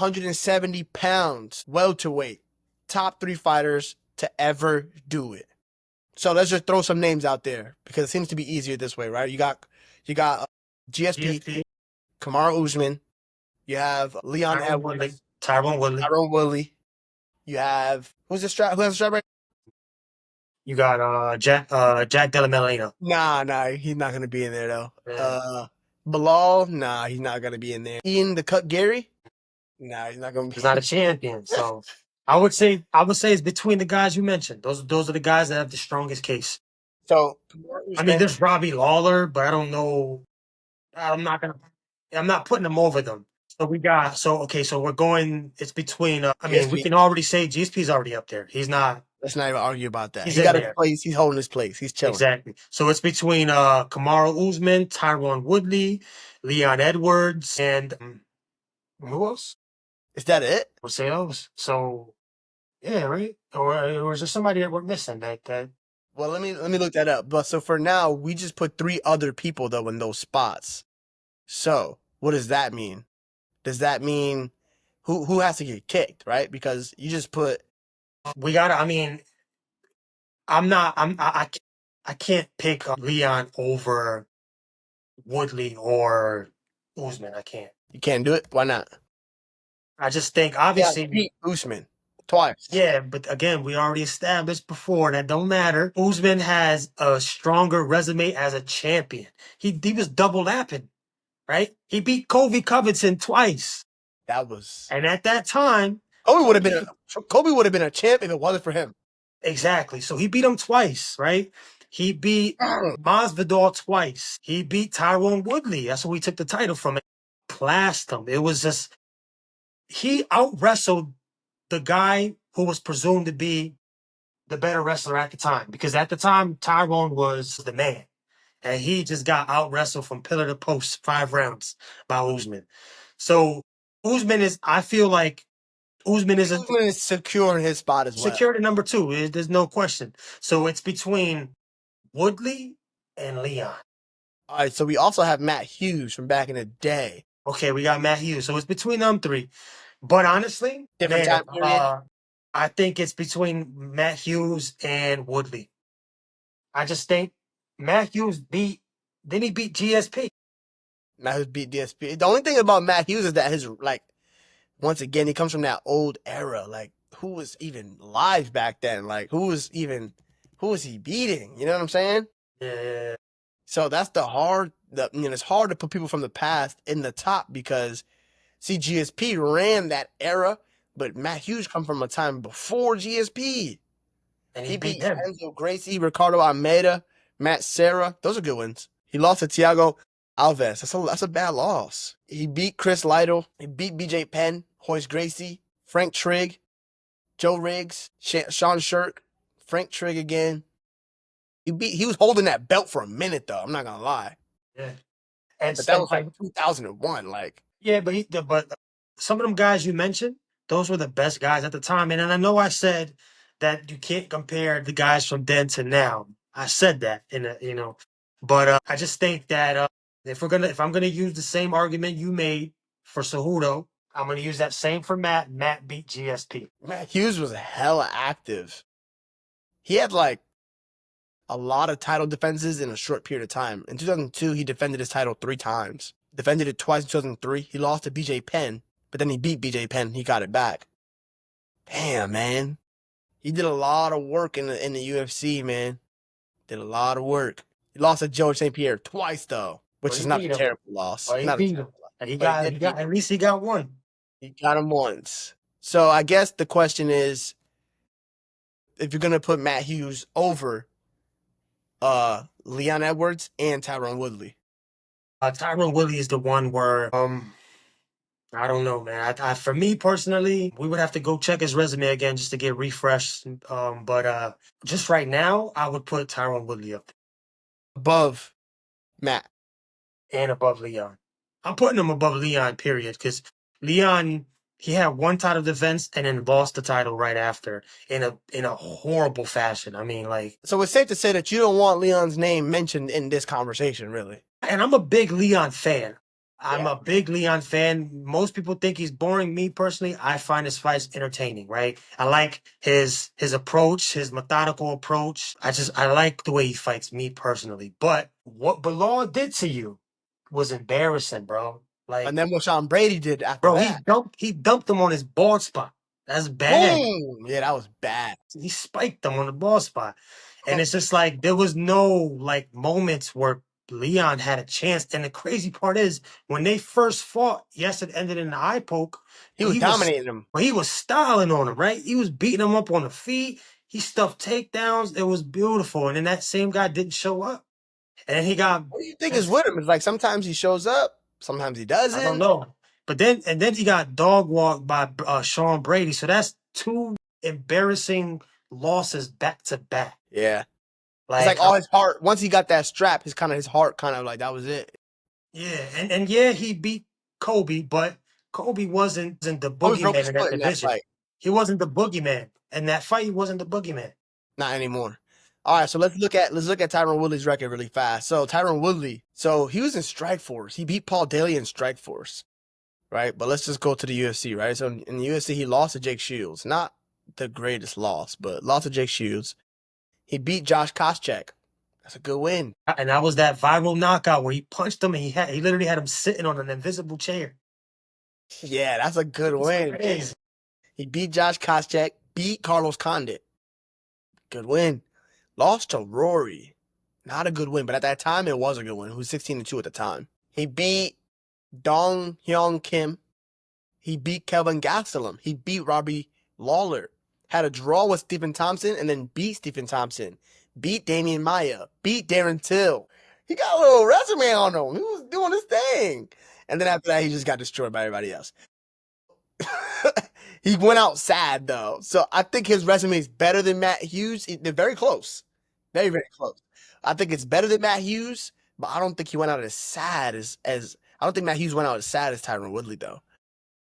170 pounds, welterweight, top 3 fighters to ever do it. So let's just throw some names out there because it seems to be easier this way, right? You got GSP, Kamaru Usman. You have Leon Edwards, Tyron Woodley. You have who's the strap? Who has the strap right? You got Jack Della Melena. Nah, he's not gonna be in there though. Yeah. Bilal, nah, he's not gonna be in there. Ian the Cut Gary, nah, he's not gonna be. He's not a champion, so I would say it's between the guys you mentioned. Those are the guys that have the strongest case. So I mean, there's Robbie Lawler, but I don't know. I'm not putting them over them. So we're going. It's between. I mean, we GSP. can already say GSP's already up there. He's not. Let's not even argue about that. He's He in got his there. place. He's holding his place. He's chilling. Exactly. So it's between Kamaru Usman, Tyron Woodley, Leon Edwards, and who else? Is that it? We'll say those. So yeah, right? Or is there somebody that we're missing that Well, let me look that up. But so for now, we just put 3 other people though in those spots. So what does that mean? Does that mean who has to get kicked, right? Because you just put. we gotta? I mean, I can't pick Leon over Woodley or Usman. I can't. You can't do it. Why not? I just think Yeah, obviously. beat Usman twice. Yeah, but again, we already established before that don't matter. Usman has a stronger resume as a champion. He was double lapping, right? He beat Colby Covington twice. That was. And at that time, Kobe would have been a champ if it wasn't for him. exactly. So he beat him twice, right? He beat Masvidal twice. He beat Tyron Woodley. That's where we took the title from. Classed him. It was just he out wrestled the guy who was presumed to be the better wrestler at the time. Because at the time, Tyron was the man. And he just got out wrestled from pillar to post 5 rounds by Usman. So I feel like Usman is secure in his spot as well. secure to number 2. There's no question. So it's between Woodley and Leon. All right, so we also have Matt Hughes from back in the day. Okay, we got Matt Hughes. So it's between them 3. But honestly, I think it's between Matt Hughes and Woodley. I just think Matt Hughes beat GSP. Matt Hughes beat DSP. The only thing about Matt Hughes is that his once again, he comes from that old era. Like, who was even live back then? Like, who was he beating? You know what I'm saying? Yeah. So that's it's hard to put people from the past in the top because, see, GSP ran that era, but Matt Hughes come from a time before GSP. And he beat them. Enzo Gracie, Ricardo Almeida, Matt Serra. Those are good ones. He lost to Thiago Alves. That's a bad loss. He beat Chris Lytle. He beat BJ Penn, Hoist Gracie, Frank Trigg, Joe Riggs, Sean Shirk, Frank Trigg again. He was holding that belt for a minute though. I'm not gonna lie. Yeah. But that was like 2001. Like, yeah, but some of them guys you mentioned, those were the best guys at the time. And I know I said that you can't compare the guys from then to now. I said that but I just think that if I'm gonna use the same argument you made for Cejudo, I'm gonna use that same for Matt. Matt beat GSP. Matt Hughes was hella active. He had like a lot of title defenses in a short period of time. In 2002, he defended his title 3 times. Defended it twice in 2003. He lost to BJ Penn, but then he beat BJ Penn. He got it back. Damn, man. He did a lot of work in the UFC, man. Did a lot of work. He lost to George St. Pierre twice, though, which is not a terrible loss. He beat him. At least he got one. He got him once. So I guess the question is, if you're gonna put Matt Hughes over Leon Edwards and Tyron Woodley. Tyron Woodley is the one where I don't know, man. For me personally, we would have to go check his resume again just to get refreshed. But just right now, I would put Tyron Woodley up there. Above Matt. And above Leon. I'm putting him above Leon, period. Because Leon, he had one title defense and then lost the title right after in a horrible fashion. I mean, like. So it's safe to say that you don't want Leon's name mentioned in this conversation, really. And I'm a big Leon fan. I'm Yeah. a big Leon fan. Most people think he's boring. Me personally, I find his fights entertaining, right? I like his approach, his methodical approach. I like the way he fights, me personally. But what Bilal did to you was embarrassing, bro. And Like, then what Sean Brady did after bro, that. he dumped him on his bald spot. That's bad. Boom. Yeah, that was bad. He spiked him on the bald spot. And it's just like there was no like moments where Leon had a chance. And the crazy part is when they first fought, yes, it ended in the eye poke, He was dominating him. but he was styling on him, right? He was beating him up on the feet. He stuffed takedowns. It was beautiful. And then that same guy didn't show up. And then he got What do you think is with him? It's like sometimes he shows up, sometimes he I don't doesn't. know. But then he got dog walked by Sean Brady. So that's two embarrassing losses back to back. Yeah. It's like Like all his heart. Once he got that strap, his heart kind of like that was it. yeah, and yeah, he beat Kobe, but Kobe wasn't the Kobe broke boogeyman his in that foot in that division. fight. He wasn't the boogeyman. In that fight, he wasn't the boogeyman. Not anymore. All right, so let's look at Tyron Woodley's record really fast. So Tyron Woodley, so he was in Strike Force. He beat Paul Daly in Strike Force, right? But let's just go to the UFC, right? So in the UFC, he lost to Jake Shields. Not the greatest loss, but lost to Jake Shields. He beat Josh Koscheck. That's a good win. And that was that viral knockout where he punched him and he literally had him sitting on an invisible chair. Yeah, that's a good It's win. crazy. He beat Josh Koscheck, beat Carlos Condit. Good win. Lost to Rory. Not a good win, but at that time it was a good win. He was 16-2 at the time. He beat Dong Hyung Kim. He beat Kelvin Gastelum. He beat Robbie Lawler. Had a draw with Stephen Thompson and then beat Stephen Thompson. Beat Damian Maya. Beat Darren Till. He got a little resume on him. He was doing his thing. And then after that, he just got destroyed by everybody else. He went out sad though. So I think his resume is better than Matt Hughes. They're very close. Very, very close. I think it's better than Matt Hughes, but I don't think he went out as sad as I don't think Matt Hughes went out as sad as Tyron Woodley though.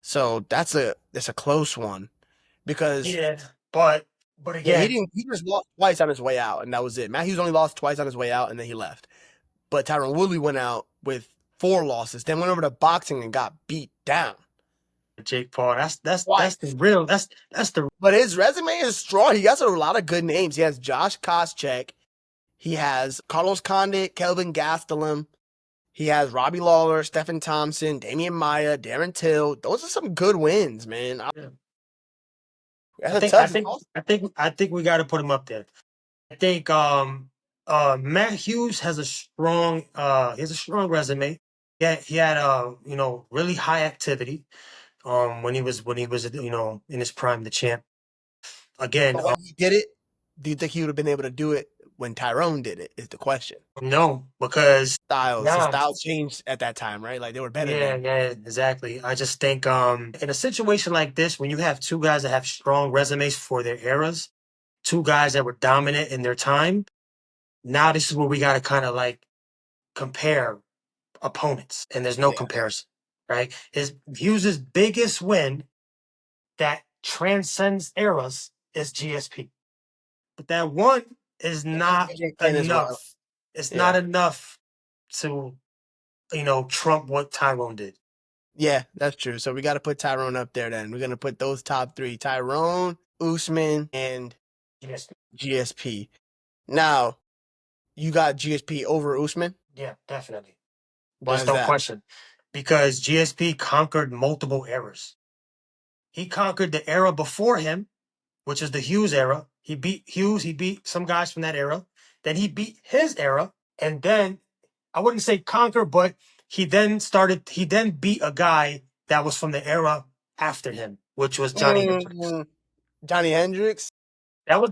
So that's a close one because Yeah, but yeah, again, he just lost twice on his way out, and that was it. Matt Hughes only lost twice on his way out, and then he left. But Tyron Woodley went out with 4 losses, then went over to boxing and got beat down Jake Paul, that's the twice. real that's the But his resume is strong. He got a lot of good names. He has Josh Koscheck. He has Carlos Condit, Kelvin Gastelum. He has Robbie Lawler, Stephen Thompson, Damian Maya, Darren Till. Those are some good wins, man. yeah. That's a tough loss. I think we got to put him up there. I think Matt Hughes has a strong resume. Yeah, he had really high activity when he was in his prime, the champ. Again, But when he did it, do you think he would have been able to do it when Tyrone did it? Is the question. no, because Styles, his nah, style changed at that time, right? Like they were better yeah, then. yeah, exactly. I just think in a situation like this, when you have two guys that have strong resumes for their eras, two guys that were dominant in their time, now this is where we got to kind of like compare opponents, and there's no Yeah, comparison, right? His Hughes's biggest win that transcends eras is GSP, but that one is and his not division win as well. enough. It's Yeah, not enough to trump what Tyrone did. yeah, that's true. So we got to put Tyrone up there. Then we're gonna put those top three: Tyrone, Usman, and GSP, GSP. Now you got GSP over Usman. yeah, definitely. Why There's is no that? question because GSP conquered multiple eras. He conquered the era before him, which is the Hughes era. He beat Hughes, he beat some guys from that era. Then he beat his era. And then I wouldn't say conquer, but he then beat a guy that was from the era after him, which was Johnny Hendricks. Mm, Johnny Hendricks. That was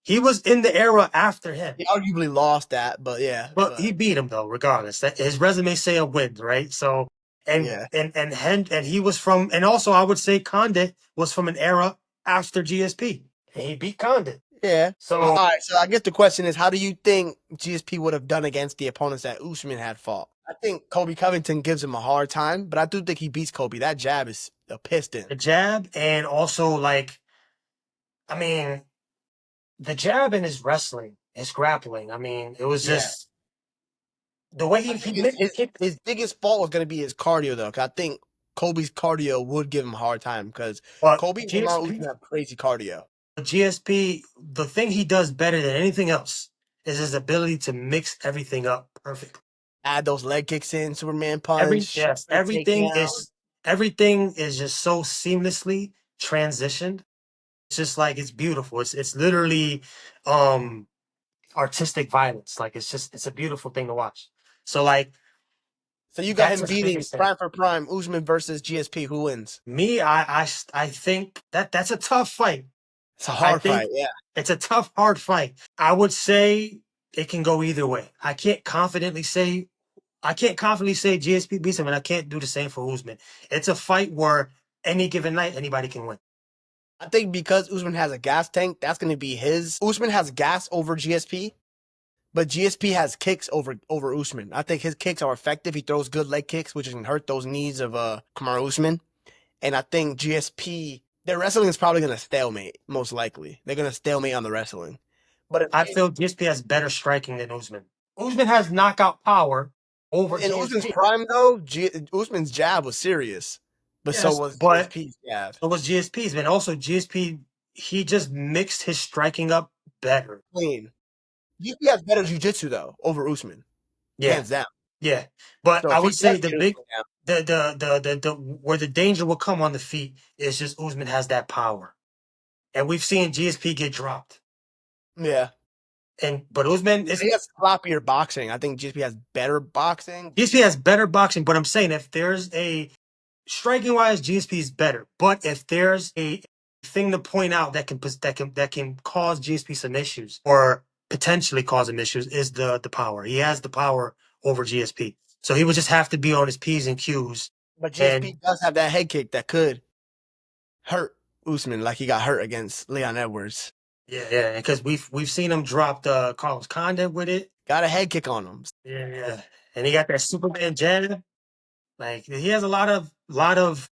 he was in the era after him. He arguably lost that, but yeah, But but he beat him though, regardless. That his resume say a win, right? So yeah. and he was from and also I would say Condit was from an era after GSP. And he beat Condit. Yeah. All So right. So I guess the question is, how do you think GSP would have done against the opponents that Usman had fought? I think Kobe Covington gives him a hard time, but I do think he beats Kobe. That jab is a piston. the jab and also like I mean the jab in his wrestling, his grappling. I mean, it was Yeah. just The way I he think his mixed his, his biggest fault was going to be his cardio though. 'Cause I think Kobe's cardio would give him a hard time because but Kobe and Kamaru GSP Usman have crazy cardio. GSP, the thing he does better than anything else is his ability to mix everything up perfectly. Add those leg kicks in, Superman punch, Yes, or takedown. everything is just so seamlessly transitioned. It's just like it's beautiful. It's literally um artistic violence. Like it's a beautiful thing to watch. So like So you got that's him his beating biggest thing. prime for prime Usman versus GSP. Who wins? Me, I think that's a tough fight. It's a I hard think fight. Yeah. it's a tough, hard fight. I would say it can go either way. I can't confidently say GSP beats him, and I can't do the same for Usman. It's a fight where any given night anybody can win. I think because Usman has a gas tank, that's going to be his. Usman has gas over GSP, but GSP has kicks over Usman. I think his kicks are effective. He throws good leg kicks, which can hurt those knees of Kamaru Usman. And I think GSP, their wrestling is probably going to stalemate, most likely. They're going to stalemate on the wrestling. But I feel GSP has better striking than Usman. Usman has knockout power over in Usman's GSP. prime, though, Usman's jab was serious, but so Yes, was but GSP's jab. so was GSP's. But also GSP, he just mixed his striking up better. Clean. GSP has better jiu-jitsu, though, over Usman, Yeah, hands down. yeah. But So I if he would say does the get big Usman down, the where the danger will come on the feet is just Usman has that power. And we've seen GSP get dropped. yeah. And but Usman is He has sloppier boxing. I think GSP has better boxing. GSP has better boxing, but I'm saying if there's a striking wise, GSP is better. But if there's a thing to point out that can cause GSP some issues or potentially cause him issues is the power. He has the power over GSP. So he would just have to be on his P's and Q's. But GSP And does have that head kick that could hurt Usman like he got hurt against Leon Edwards. yeah, because we've seen him drop the Carlos Condit with it. Got a head kick on him. Yeah. And he got that Superman jab. Like he has a lot of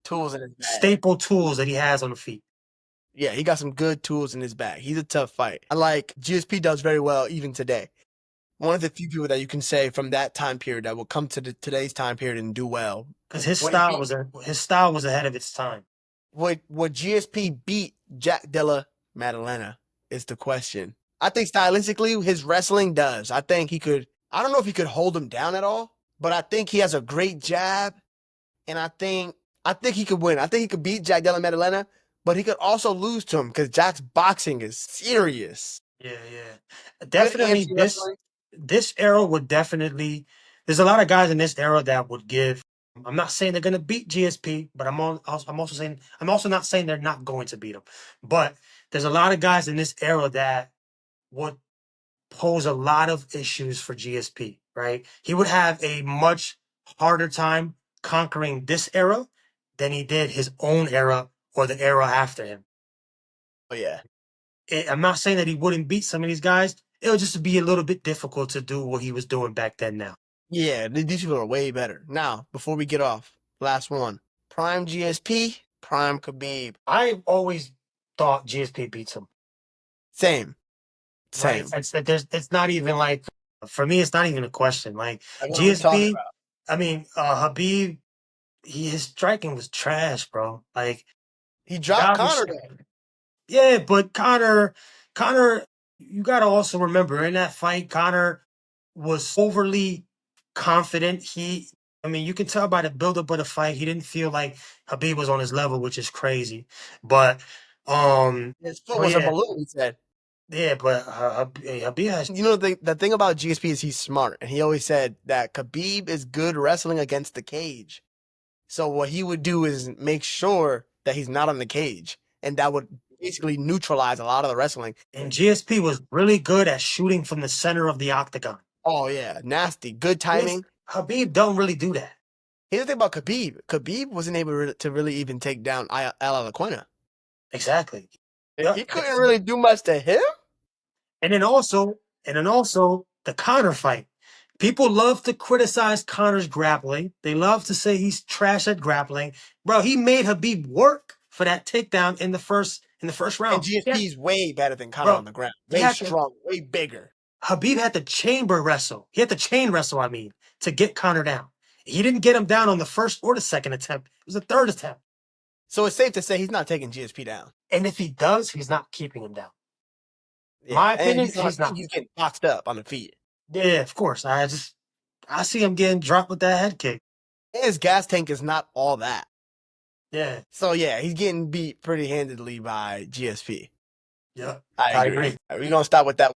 Tools in his bag. staple tools that he has on the feet. Yeah, he got some good tools in his bag. He's a tough fight. I like GSP does very well even today. One of the few people that you can say from that time period that will come to today's time period and do well. Because What he beat, his style was ahead of its time. what GSP beat Jack Della Maddalena is the question. I think stylistically his wrestling does. I think he could. I don't know if he could hold him down at all, but I think he has a great jab, and I think he could win. I think he could beat Jack Della Maddalena, but he could also lose to him because Jack's boxing is serious. Yeah. Good Definitely anti wrestling. this era would definitely there's a lot of guys in this era that would give I'm not saying they're gonna beat GSP, but I'm also not saying they're not going to beat him. But there's a lot of guys in this era that would pose a lot of issues for GSP, right? He would have a much harder time conquering this era than he did his own era or the era after him. Oh yeah, I'm not saying that he wouldn't beat some of these guys. It would just be a little bit difficult to do what he was doing back then now. yeah. These people are way better. Now, before we get off, last one. Prime GSP, Prime Khabib. I always thought GSP beats him. Same, Right? same. It's not even like for me. It's not even a question. Like Like what are we talking GSP. about? I mean, Habib. His striking was trash, bro. Like He dropped God was Connor though. yeah, but Connor, you got to also remember in that fight, Connor was overly confident. I mean, you can tell by the buildup of the fight, he didn't feel like Habib was on his level, which is crazy. But, um, His foot but was a yeah, balloon. He said. but Habib has You know the thing about GSP is he's smart, and he always said that Khabib is good wrestling against the cage. So what he would do is make sure that he's not on the cage, and that would basically neutralize a lot of the wrestling. and GSP was really good at shooting from the center of the octagon. Oh yeah, nasty, good Yes, timing. Habib don't really do that. Here's the thing about Khabib. Khabib wasn't able to really even take down Al Alaquina. Exactly. Yeah. He couldn't really do much to him. And then also the Connor fight. People love to criticize Connor's grappling. They love to say he's trash at grappling. Bro, he made Habib work for that takedown in the first And round. Yeah, GSP is way better than Connor on bro. the ground. He Way had to strong, way bigger. Habib had to chamber wrestle. He had to chain wrestle, I mean, to get Conor down. He didn't get him down on the first or the second attempt. It was the third attempt. So it's safe to say he's not taking GSP down. And if he does, he's not keeping him down. Yeah. My And opinion, he's not. He's getting boxed up on the feet. Yeah, of course. I see him getting dropped with that head kick. And his gas tank is not all that. Yeah. So yeah, he's getting beat pretty handedly by GSP. Yeah. I agree. agree. All right, we're gonna stop with that.